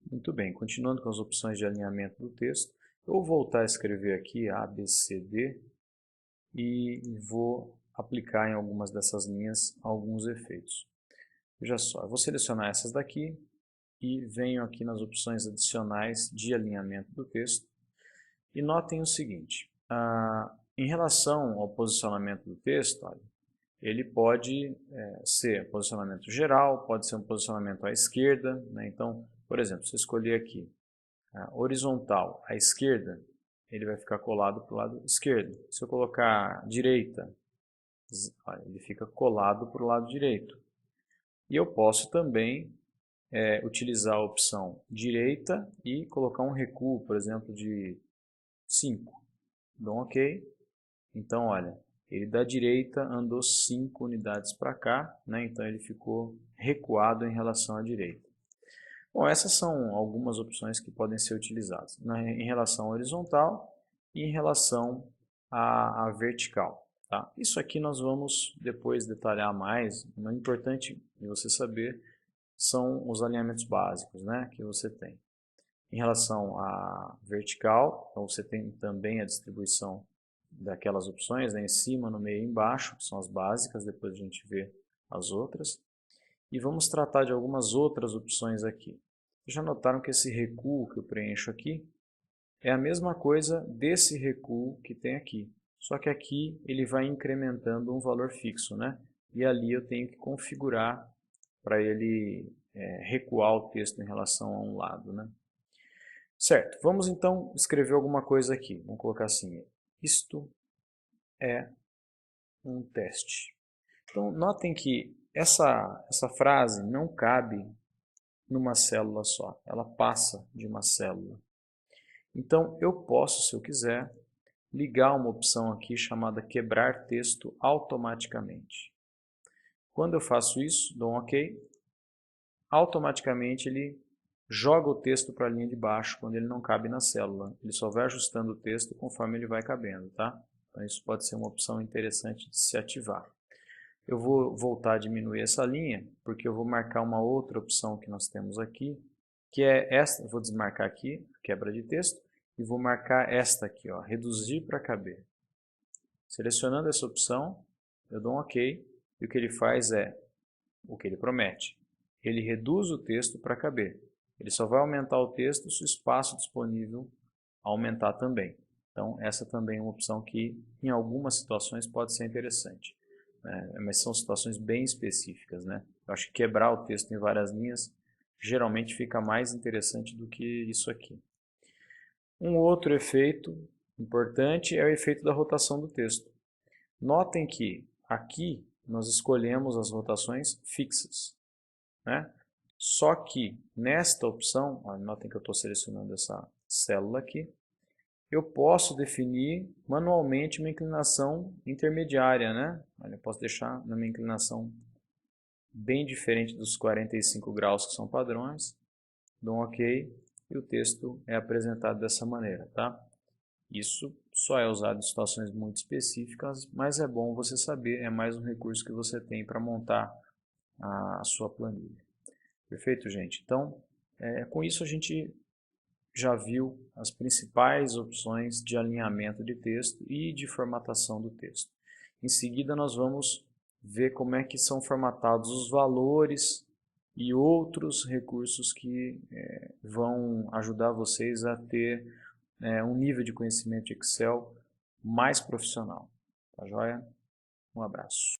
Muito bem, continuando com as opções de alinhamento do texto, eu vou voltar a escrever aqui A, B, C, D e vou aplicar em algumas dessas linhas alguns efeitos. Veja só, eu vou selecionar essas daqui e venho aqui nas opções adicionais de alinhamento do texto e notem o seguinte, em relação ao posicionamento do texto, olha, ele pode ser posicionamento geral, pode ser um posicionamento à esquerda, né? Então, por exemplo, se eu escolher aqui horizontal à esquerda, ele vai ficar colado para o lado esquerdo. Se eu colocar direita, ele fica colado para o lado direito. E eu posso também utilizar a opção direita e colocar um recuo, por exemplo, de 5. Dou um OK. Então, olha, ele da direita andou 5 unidades para cá, né? Então ele ficou recuado em relação à direita. Bom, essas são algumas opções que podem ser utilizadas em relação à horizontal e em relação à vertical. Tá? Isso aqui nós vamos depois detalhar mais, o importante de você saber são os alinhamentos básicos, né, que você tem. Em relação à vertical, então você tem também a distribuição daquelas opções, né, em cima, no meio e embaixo, que são as básicas, depois a gente vê as outras. E vamos tratar de algumas outras opções aqui. Vocês já notaram que esse recuo que eu preencho aqui é a mesma coisa desse recuo que tem aqui. Só que aqui ele vai incrementando um valor fixo, né? E ali eu tenho que configurar para ele recuar o texto em relação a um lado, né? Certo, vamos então escrever alguma coisa aqui. Vamos colocar assim, isto é um teste. Então, notem que essa frase não cabe numa célula só, ela passa de uma célula. Então, eu posso, se eu quiser, ligar uma opção aqui chamada quebrar texto automaticamente. Quando eu faço isso, dou um OK, automaticamente ele joga o texto para a linha de baixo quando ele não cabe na célula. Ele só vai ajustando o texto conforme ele vai cabendo, tá? Então isso pode ser uma opção interessante de se ativar. Eu vou voltar a diminuir essa linha, porque eu vou marcar uma outra opção que nós temos aqui, que é esta, eu vou desmarcar aqui, quebra de texto, e vou marcar esta aqui, ó, reduzir para caber. Selecionando essa opção, eu dou um OK, e o que ele faz é o que ele promete. Ele reduz o texto para caber. Ele só vai aumentar o texto se o espaço disponível aumentar também. Então, essa também é uma opção que, em algumas situações, pode ser interessante. Mas são situações bem específicas, né? Eu acho que quebrar o texto em várias linhas geralmente fica mais interessante do que isso aqui. Um outro efeito importante é o efeito da rotação do texto. Notem que aqui nós escolhemos as rotações fixas, né? Só que nesta opção, notem que eu estou selecionando essa célula aqui, eu posso definir manualmente uma inclinação intermediária, né? Eu posso deixar numa inclinação bem diferente dos 45 graus que são padrões, dou um OK e o texto é apresentado dessa maneira, tá? Isso só é usado em situações muito específicas, mas é bom você saber, é mais um recurso que você tem para montar a sua planilha. Perfeito, gente? Então, com isso a gente já viu as principais opções de alinhamento de texto e de formatação do texto. Em seguida, nós vamos ver como é que são formatados os valores e outros recursos que vão ajudar vocês a ter um nível de conhecimento de Excel mais profissional. Tá joia? Um abraço.